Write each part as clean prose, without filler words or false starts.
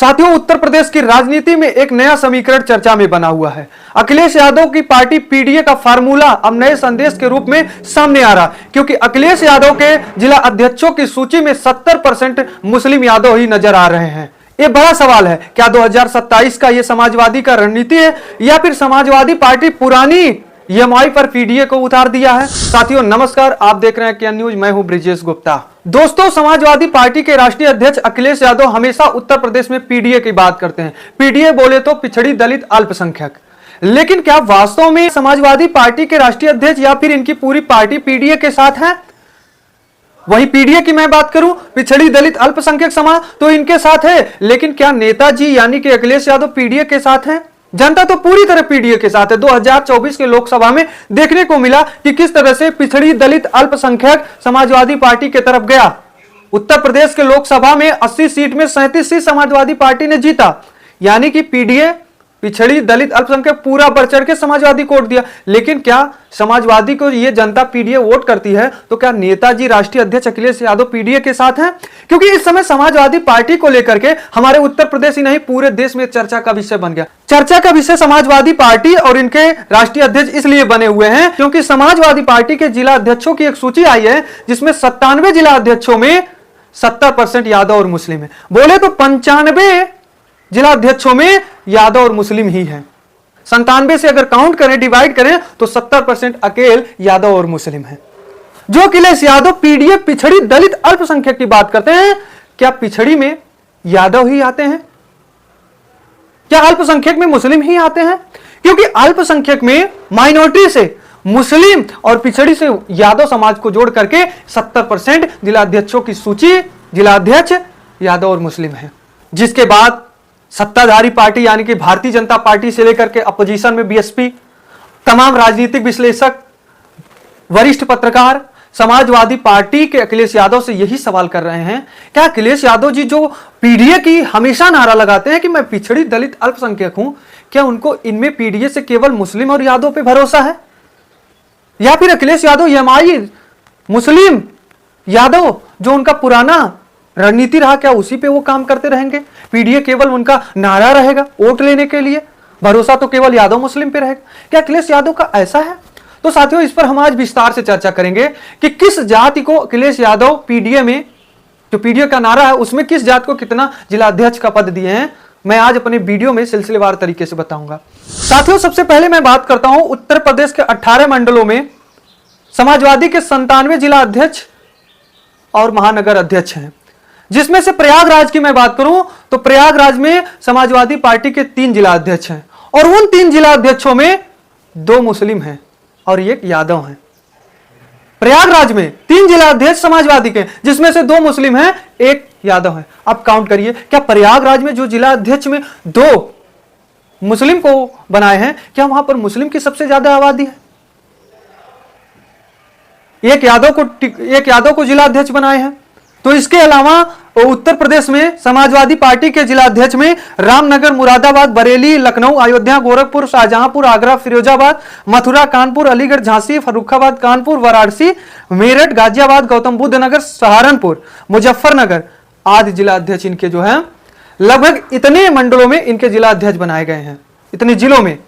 साथियों, उत्तर प्रदेश की राजनीति में एक नया समीकरण चर्चा में बना हुआ है। अखिलेश यादव की पार्टी पीडीए का फार्मूला अब नए संदेश के रूप में सामने आ रहा, क्योंकि अखिलेश यादव के जिला अध्यक्षों की सूची में 70% मुस्लिम यादव ही नजर आ रहे हैं। यह बड़ा सवाल है, क्या 2027 का यह समाजवादी का रणनीति है या फिर समाजवादी पार्टी पुरानी ईएमआई पर पीडीए को उतार दिया है। साथियों नमस्कार, आप देख रहे हैं क्या न्यूज, मैं हूं ब्रिजेश गुप्ता। दोस्तों, समाजवादी पार्टी के राष्ट्रीय अध्यक्ष अखिलेश यादव हमेशा उत्तर प्रदेश में पीडीए की बात करते हैं। पीडीए बोले तो पिछड़ी दलित अल्पसंख्यक, लेकिन क्या वास्तव में समाजवादी पार्टी के राष्ट्रीय अध्यक्ष या फिर इनकी पूरी पार्टी पीडीए के साथ है? वही पीडीए की मैं बात करूं, पिछड़ी दलित अल्पसंख्यक समाज तो इनके साथ है, लेकिन क्या नेताजी यानी कि अखिलेश यादव पीडीए के साथ हैं? जनता तो पूरी तरह पीडीए के साथ है। 2024 के लोकसभा में देखने को मिला कि किस तरह से पिछड़ी दलित अल्पसंख्यक समाजवादी पार्टी की तरफ गया। उत्तर प्रदेश के लोकसभा में 80 सीट में 37 सीट समाजवादी पार्टी ने जीता, यानी कि पीडीए पिछड़ी दलित अल्पसंख्यक पूरा बढ़ चढ़ के समाजवादी को वोट दिया। लेकिन क्या समाजवादी को ये जनता पीडीए वोट करती है तो क्या नेताजी राष्ट्रीय अध्यक्ष अखिलेश यादव पीडीए के साथ हैं? क्योंकि इस समय समाजवादी पार्टी को लेकर के हमारे उत्तर प्रदेश ही नहीं पूरे देश में चर्चा का विषय बन गया। चर्चा का विषय समाजवादी पार्टी और इनके राष्ट्रीय अध्यक्ष इसलिए बने हुए हैं क्योंकि समाजवादी पार्टी के जिला अध्यक्षों की एक सूची आई है जिसमें 97 जिला अध्यक्षों में 70% यादव और मुस्लिम है। बोले तो 95 जिला अध्यक्षों में यादव और मुस्लिम ही हैं। 97 से अगर काउंट करें, डिवाइड करें तो 70% अकेले यादव और मुस्लिम हैं। जो अखिलेश यादव पीडीए पिछड़ी दलित अल्पसंख्यक की बात करते हैं, क्या पिछड़ी में यादव ही आते हैं? क्या अल्पसंख्यक में मुस्लिम ही आते हैं? क्योंकि अल्पसंख्यक में माइनॉरिटी से मुस्लिम और पिछड़ी से यादव समाज को जोड़ करके 70% जिला अध्यक्षों की सूची जिला अध्यक्ष यादव और मुस्लिम है। जिसके बाद सत्ताधारी पार्टी यानी कि भारतीय जनता पार्टी से लेकर के अपोजिशन में बीएसपी, तमाम राजनीतिक विश्लेषक, वरिष्ठ पत्रकार समाजवादी पार्टी के अखिलेश यादव से यही सवाल कर रहे हैं, क्या अखिलेश यादव जी जो पीडीए की हमेशा नारा लगाते हैं कि मैं पिछड़ी दलित अल्पसंख्यक हूं, क्या उनको इनमें पीडीए से केवल मुस्लिम और यादव पे भरोसा है? या फिर अखिलेश यादव ईएमआई मुस्लिम यादव जो उनका पुराना रणनीति रहा, क्या उसी पे वो काम करते रहेंगे? पीडीए केवल उनका नारा रहेगा वोट लेने के लिए, भरोसा तो केवल यादव मुस्लिम पे रहेगा? क्या अखिलेश यादव का ऐसा है? तो साथियों, इस पर हम आज विस्तार से चर्चा करेंगे कि किस जाति को अखिलेश यादव पीडीए में, जो पीडीए का नारा है उसमें किस जाति को कितना जिला अध्यक्ष का पद दिए हैं, मैं आज अपने वीडियो में सिलसिलेवार तरीके से बताऊंगा। साथियों, सबसे पहले मैं बात करता हूं उत्तर प्रदेश के 18 मंडलों में समाजवादी के 97 जिला अध्यक्ष और महानगर अध्यक्ष हैं। जिसमें से प्रयागराज की मैं बात करूं तो प्रयागराज में समाजवादी पार्टी के 3 जिला अध्यक्ष हैं और उन 3 जिला अध्यक्षों में 2 मुस्लिम हैं और 1 यादव हैं। प्रयागराज में 3 जिला अध्यक्ष समाजवादी के, जिसमें से 2 मुस्लिम हैं, 1 यादव है। अब काउंट करिए, क्या प्रयागराज में जो जिला अध्यक्ष में 2 मुस्लिम को बनाए हैं, क्या वहां पर मुस्लिम की सबसे ज्यादा आबादी है? एक यादव को जिला अध्यक्ष बनाए हैं। तो इसके अलावा उत्तर प्रदेश में समाजवादी पार्टी के जिला अध्यक्ष में रामनगर, मुरादाबाद, बरेली, लखनऊ, अयोध्या, गोरखपुर, शाहजहांपुर, आगरा, फिरोजाबाद, मथुरा, कानपुर, अलीगढ़, झांसी, फर्रुखाबाद, कानपुर, वाराणसी, मेरठ, गाजियाबाद, गौतम बुद्ध नगर, सहारनपुर, मुजफ्फरनगर आदि जिला अध्यक्ष इनके जो हैं, लगभग इतने मंडलों में इनके जिला अध्यक्ष बनाए गए हैं। इतने जिलों में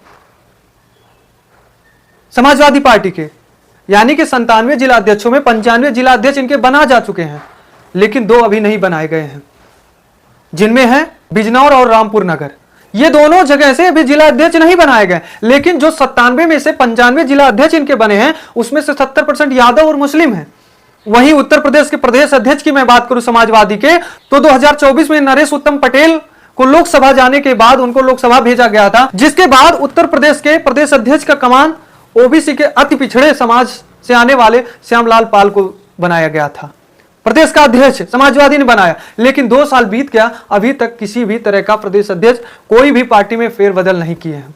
समाजवादी पार्टी के, यानी कि 97 जिला अध्यक्षों में 95 जिला अध्यक्ष इनके बना जा चुके हैं, लेकिन 2 अभी नहीं बनाए गए हैं, जिनमें है बिजनौर और रामपुर नगर। ये दोनों जगह से अभी जिला अध्यक्ष नहीं बनाए गए, लेकिन जो 97 में से 95 जिला अध्यक्ष इनके बने हैं उसमें से 70% यादव और मुस्लिम हैं। वहीं उत्तर प्रदेश के प्रदेश अध्यक्ष की मैं बात करूं समाजवादी के, तो 2024 में नरेश उत्तम पटेल को लोकसभा जाने के बाद उनको लोकसभा भेजा गया था, जिसके बाद उत्तर प्रदेश के प्रदेश अध्यक्ष का कमान ओबीसी के अति पिछड़े समाज से आने वाले श्यामलाल पाल को बनाया गया था। प्रदेश का अध्यक्ष समाजवादी ने बनाया, लेकिन 2 साल बीत गया, अभी तक किसी भी तरह का प्रदेश अध्यक्ष कोई भी पार्टी में फेरबदल नहीं किए हैं।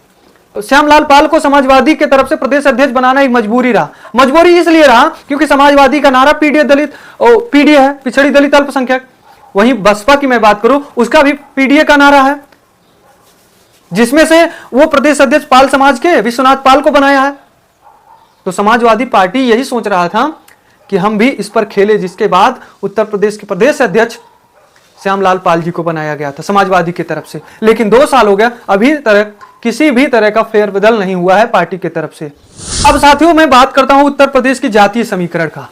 तो श्यामलाल पाल को समाजवादी की तरफ से प्रदेश अध्यक्ष बनाना एक मजबूरी रहा। मजबूरी इसलिए रहा क्योंकि समाजवादी का नारा पीडीए है, पिछड़ी दलित अल्पसंख्यक। वहीं बसपा की मैं बात करूं, उसका भी पीडीए का नारा है, जिसमें से वो प्रदेश अध्यक्ष पाल समाज के विश्वनाथ पाल को बनाया है। तो समाजवादी पार्टी यही सोच रहा था कि हम भी इस पर खेले, जिसके बाद उत्तर प्रदेश के प्रदेश अध्यक्ष श्यामलाल पाल जी को बनाया गया था समाजवादी की तरफ से, लेकिन 2 साल हो गया, अभी तक किसी भी तरह का फेरबदल नहीं हुआ है पार्टी की तरफ से। अब साथियों मैं बात करता हूं उत्तर प्रदेश की जातीय समीकरण का,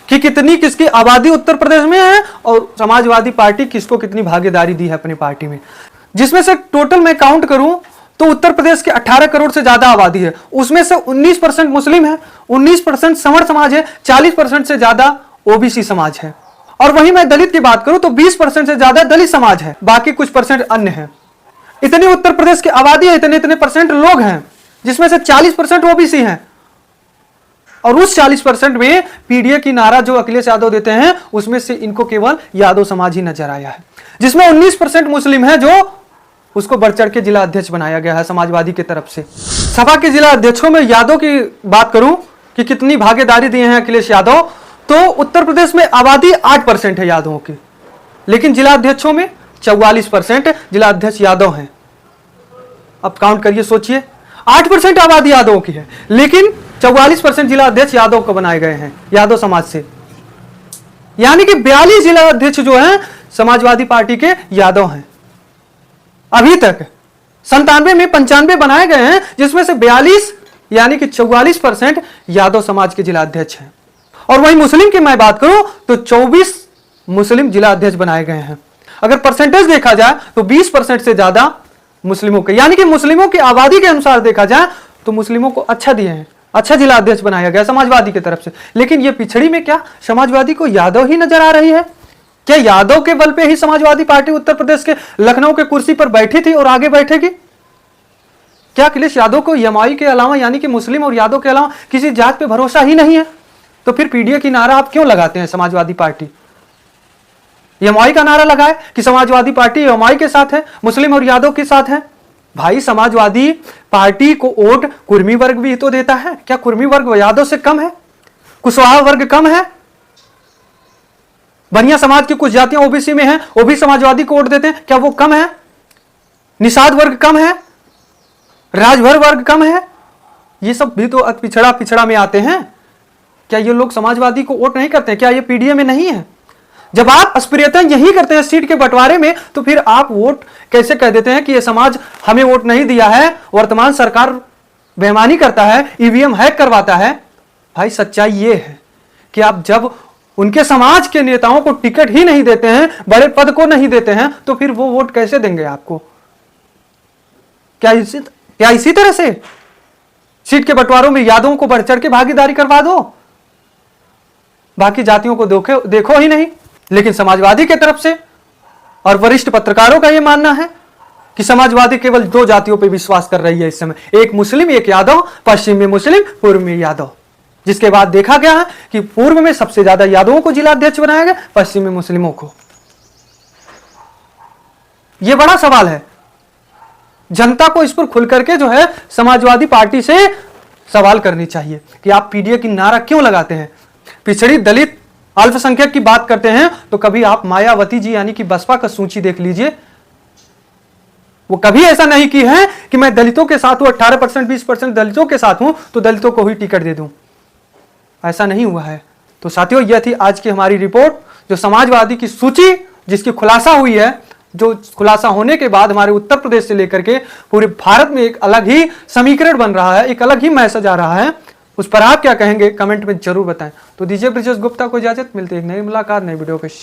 कि कितनी किसकी आबादी उत्तर प्रदेश में है और समाजवादी पार्टी किसको कितनी भागीदारी दी है अपनी पार्टी में। जिसमें से टोटल मैं काउंट करूं तो उत्तर प्रदेश के 18 करोड़ से ज्यादा आबादी है, उसमें से 19% मुस्लिम है, 19% संवर समाज है, 40% से ज्यादा ओबीसी समाज है। और वहीं मैं दलित की बात करूं तो 20% से ज्यादा दलित समाज है, बाकी कुछ परसेंट अन्य है। इतनी उत्तर प्रदेश की आबादी है, इतने परसेंट लोग हैं, जिसमें से 40% ओबीसी हैं। और उस 40% में पीडीए की नारा जो अखिलेश यादव देते हैं उसमें से इनको केवल यादव समाज ही नजर आया है, जिसमें 19% मुस्लिम है जो उसको बढ़ चढ़ के जिला अध्यक्ष बनाया गया है समाजवादी की तरफ से। सपा के जिला अध्यक्षों में यादव की बात करूं कि कितनी भागीदारी दिए हैं अखिलेश यादव, तो उत्तर प्रदेश में आबादी 8% है यादवों की, लेकिन जिला अध्यक्षों में 44% जिला अध्यक्ष यादव हैं। अब काउंट करिए, सोचिए, 8% आबादी यादवों की है, लेकिन 44% जिला अध्यक्ष यादव को बनाए गए हैं यादव समाज से, यानी कि 42 जिला अध्यक्ष जो हैं समाजवादी पार्टी के यादव हैं। अभी तक 97 में 95 बनाए गए हैं, जिसमें से 42 यानी कि 44% यादव समाज के जिला अध्यक्ष हैं। और वहीं मुस्लिम की मैं बात करूं तो 24 मुस्लिम जिला अध्यक्ष बनाए गए हैं। अगर परसेंटेज देखा जाए तो 20% से ज्यादा मुस्लिमों के, यानी कि मुस्लिमों की आबादी के अनुसार देखा जाए तो मुस्लिमों को अच्छा दिए हैं, अच्छा जिला अध्यक्ष बनाया गया समाजवादी की तरफ से। लेकिन ये पिछड़ी में क्या समाजवादी को यादव ही नजर आ रही है? क्या यादव के बल पे ही समाजवादी पार्टी उत्तर प्रदेश के लखनऊ के कुर्सी पर बैठी थी और आगे बैठेगी? क्या अखिलेश यादव को एमआई के अलावा, यानी कि मुस्लिम और यादव के अलावा किसी जात पे भरोसा ही नहीं है? तो फिर पीडीए की नारा आप क्यों लगाते हैं समाजवादी पार्टी? एमआई का नारा लगाए कि समाजवादी पार्टी एमआई के साथ है, मुस्लिम और यादव के साथ है। भाई समाजवादी पार्टी को वोट कुर्मी वर्ग भी तो देता है, क्या कुर्मी वर्ग यादव से कम है? कुशवाहा वर्ग कम है? बनिया समाज की कुछ जातियां ओबीसी में हैं, वो भी समाजवादी को वोट देते हैं, क्या वो कम है? निषाद वर्ग कम है? राजभर वर्ग कम है? ये सब भी तो पिछड़ा में आते हैं। क्या ये लोग समाजवादी को वोट नहीं करते? क्या ये पीडीए में नहीं है? जब आप अस्पृश्यता यही करते हैं सीट के बंटवारे में, तो फिर आप वोट कैसे कह देते हैं कि ये समाज हमें वोट नहीं दिया है, वर्तमान सरकार बेईमानी करता है, ईवीएम हैक करवाता है? भाई सच्चाई ये है कि आप जब उनके समाज के नेताओं को टिकट ही नहीं देते हैं, बड़े पद को नहीं देते हैं, तो फिर वो वोट कैसे देंगे आपको? क्या इसी तरह से सीट के बंटवारों में यादवों को बढ़ चढ़ के भागीदारी करवा दो, बाकी जातियों को देखो ही नहीं? लेकिन समाजवादी की तरफ से और वरिष्ठ पत्रकारों का यह मानना है कि समाजवादी केवल 2 जातियों पर विश्वास कर रही है इस समय, एक मुस्लिम एक यादव, पश्चिम में मुस्लिम पूर्व में यादव। जिसके बाद देखा गया है कि पूर्व में सबसे ज्यादा यादवों को जिला अध्यक्ष बनाया गया, पश्चिम में मुस्लिमों को। यह बड़ा सवाल है, जनता को इस पर खुल करके जो है समाजवादी पार्टी से सवाल करनी चाहिए कि आप पीडीए की नारा क्यों लगाते हैं? पिछड़ी दलित अल्पसंख्यक की बात करते हैं तो कभी आप मायावती जी यानी कि बसपा का सूची देख लीजिए, वो कभी ऐसा नहीं की है कि मैं दलितों के साथ हूं, 18% 20% दलितों के साथ हूं तो दलितों को ही टिकट दे दूं, ऐसा नहीं हुआ है। तो साथियों, यह थी आज की हमारी रिपोर्ट, जो समाजवादी की सूची जिसकी खुलासा हुई है, जो खुलासा होने के बाद हमारे उत्तर प्रदेश से लेकर के पूरे भारत में एक अलग ही समीकरण बन रहा है, एक अलग ही मैसेज आ रहा है। उस पर आप क्या कहेंगे कमेंट में जरूर बताएं। तो दीजिए ब्रिजेश गुप्ता को इजाजत, मिलते हैं एक नई मुलाकात नई वीडियो के साथ।